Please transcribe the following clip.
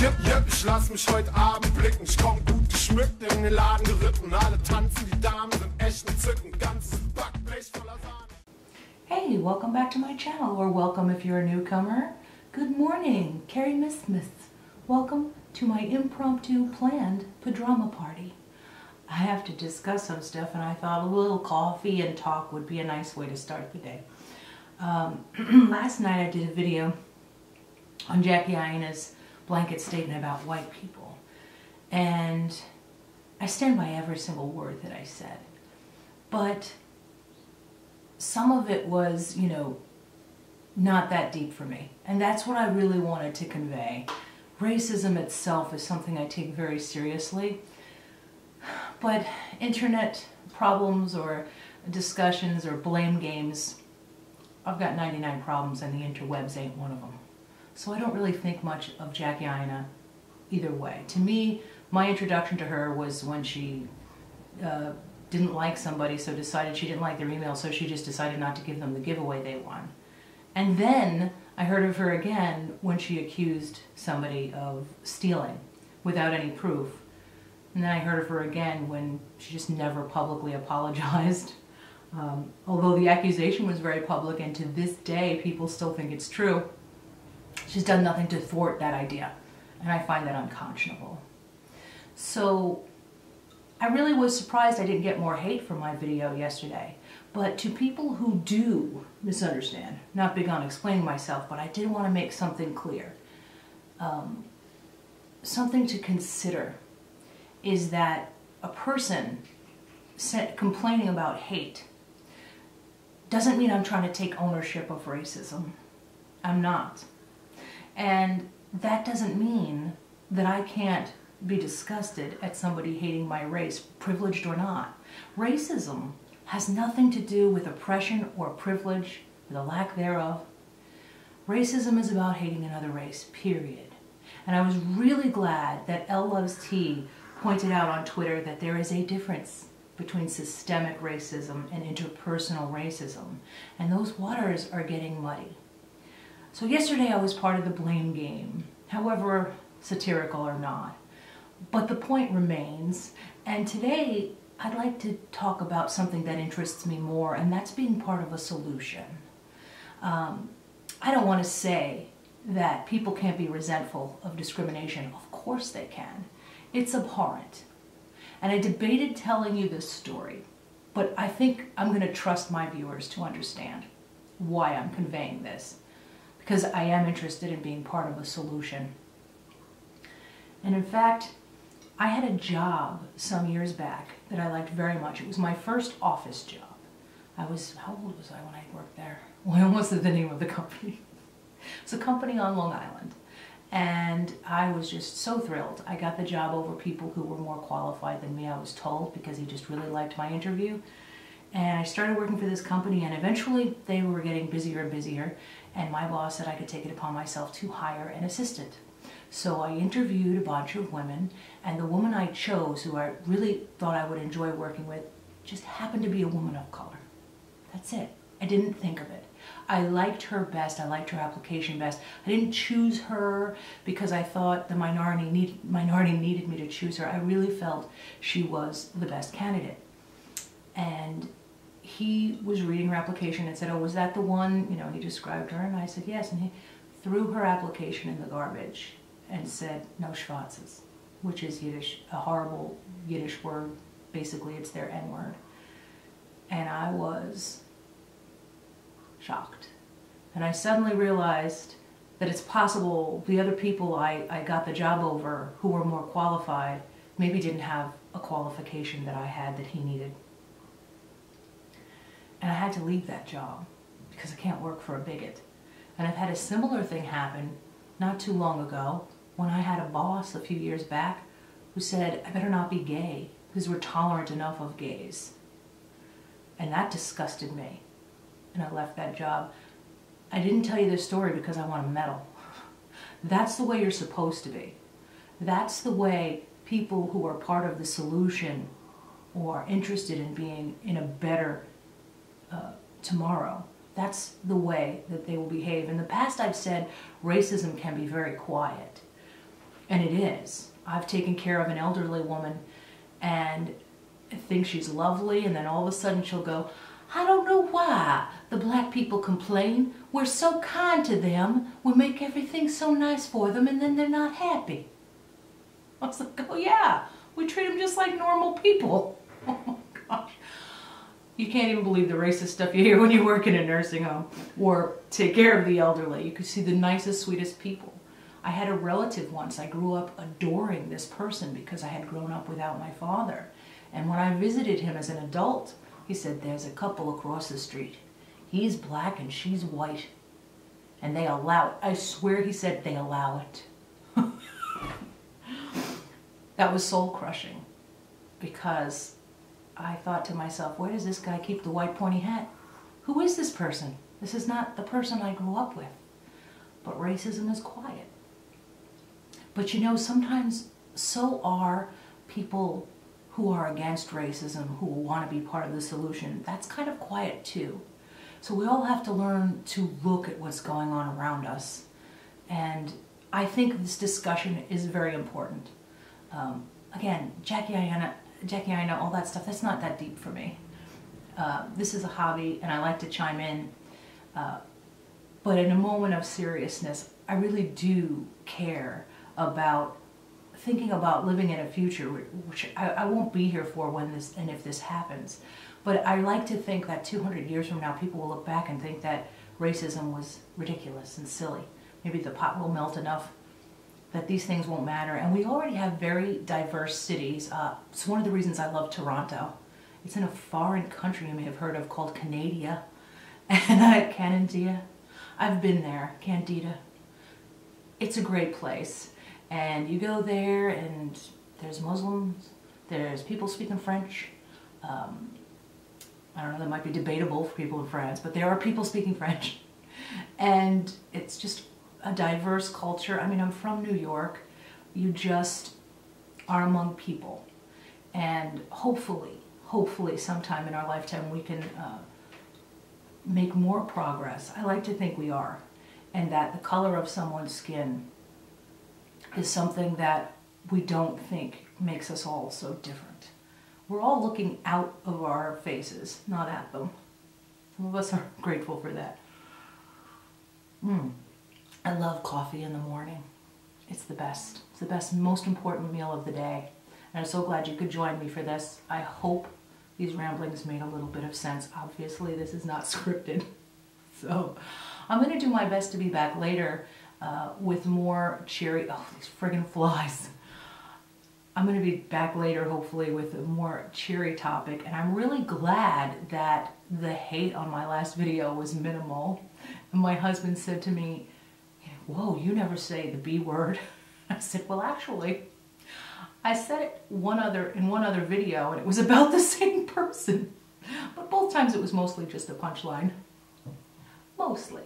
Yep, ich lass mich heute Abend blicken. Ich komm gut geschmückt in den Laden geritten. Alle tanzen, die Damen sind echt entzückend. Ganzes Backblech voller Sahne. Hey, welcome back to my channel, or welcome if you're a newcomer. Good morning, Carrie Miss. Welcome to my impromptu planned padrama party. I have to discuss some stuff and I thought a little coffee and talk would be a nice way to start the day. Last night I did a video on Jackie Aina's blanket statement about white people, and I stand by every single word that I said, but some of it was, not that deep for me, and that's what I really wanted to convey. Racism itself is something I take very seriously, but internet problems or discussions or blame games, I've got 99 problems and the interwebs ain't one of them. So I don't really think much of Jackie Aina either way. To me, my introduction to her was when she didn't like somebody, so decided she didn't like their email, so she just decided not to give them the giveaway they won. And then I heard of her again when she accused somebody of stealing without any proof. And then I heard of her again when she just never publicly apologized. Although the accusation was very public, and to this day people still think it's true, she's done nothing to thwart that idea. And I find that unconscionable. So I really was surprised I didn't get more hate from my video yesterday. But to people who do misunderstand, not big on explaining myself, but I did want to make something clear. Something to consider is that a person complaining about hate doesn't mean I'm trying to take ownership of racism. I'm not. And that doesn't mean that I can't be disgusted at somebody hating my race, privileged or not. Racism has nothing to do with oppression or privilege, or the lack thereof. Racism is about hating another race, period. And I was really glad that L Loves Tea pointed out on Twitter that there is a difference between systemic racism and interpersonal racism. And those waters are getting muddy. So yesterday I was part of the blame game, however satirical or not. But the point remains, and today I'd like to talk about something that interests me more, and that's being part of a solution. I don't want to say that people can't be resentful of discrimination. Of course they can. It's abhorrent. And I debated telling you this story, but I think I'm going to trust my viewers to understand why I'm conveying this, because I am interested in being part of a solution. And in fact, I had a job some years back that I liked very much. It was my first office job. How old was I when I worked there? Well, I almost said the name of the company. It's a company on Long Island. And I was just so thrilled. I got the job over people who were more qualified than me, I was told, because he just really liked my interview. And I started working for this company, and eventually they were getting busier and busier, and my boss said I could take it upon myself to hire an assistant. So I interviewed a bunch of women, and the woman I chose, who I really thought I would enjoy working with, just happened to be a woman of color. That's it. I didn't think of it. I liked her best. I liked her application best. I didn't choose her because I thought the minority needed me to choose her. I really felt she was the best candidate. And he was reading her application and said, "Oh, was that the one?" He described her, and I said, "Yes." And he threw her application in the garbage and said, "No schwarzes," which is Yiddish, a horrible Yiddish word. Basically, it's their N-word. And I was shocked. And I suddenly realized that it's possible the other people I got the job over who were more qualified maybe didn't have a qualification that I had that he needed. And I had to leave that job because I can't work for a bigot. And I've had a similar thing happen not too long ago when I had a boss a few years back who said I better not be gay because we're tolerant enough of gays. And that disgusted me. And I left that job. I didn't tell you this story because I want to meddle. That's the way you're supposed to be. That's the way people who are part of the solution or are interested in being in a better tomorrow, that's the way that they will behave. In the past I've said racism can be very quiet. And it is. I've taken care of an elderly woman and I think she's lovely, and then all of a sudden she'll go, I don't know why the black people complain. We're so kind to them. We make everything so nice for them, and then they're not happy. I was like, oh yeah, we treat them just like normal people. Oh my gosh. You can't even believe the racist stuff you hear when you work in a nursing home or take care of the elderly. You could see the nicest, sweetest people. I had a relative once. I grew up adoring this person because I had grown up without my father. And when I visited him as an adult, he said, there's a couple across the street. He's black and she's white. And they allow it. I swear he said they allow it. That was soul crushing because I thought to myself, where does this guy keep the white pointy hat? Who is this person? This is not the person I grew up with. But racism is quiet. But you know, sometimes so are people who are against racism, who want to be part of the solution. That's kind of quiet too. So we all have to learn to look at what's going on around us. And I think this discussion is very important. Again, Jackie, I know all that stuff, that's not that deep for me. This is a hobby and I like to chime in. But in a moment of seriousness, I really do care about thinking about living in a future which I won't be here for when this and if this happens. But I like to think that 200 years from now, people will look back and think that racism was ridiculous and silly. Maybe the pot will melt enough that these things won't matter. And we already have very diverse cities. It's one of the reasons I love Toronto. It's in a foreign country you may have heard of called Canada. And Canada. I've been there, Candida. It's a great place. And you go there and there's Muslims, there's people speaking French. I don't know, that might be debatable for people in France, but there are people speaking French. And it's just a diverse culture. I mean, I'm from New York. You just are among people. And hopefully sometime in our lifetime we can make more progress. I like to think we are. And that the color of someone's skin is something that we don't think makes us all so different. We're all looking out of our faces, not at them. Some of us are grateful for that. I love coffee in the morning. It's the best. It's the best, most important meal of the day. And I'm so glad you could join me for this. I hope these ramblings made a little bit of sense. Obviously, this is not scripted. So I'm going to do my best to be back later with more cheery, oh, these friggin' flies. I'm going to be back later, hopefully, with a more cheery topic. And I'm really glad that the hate on my last video was minimal. And my husband said to me, whoa, you never say the B word. I said, well, actually, I said it in one other video, and it was about the same person. But both times it was mostly just a punchline. Mostly.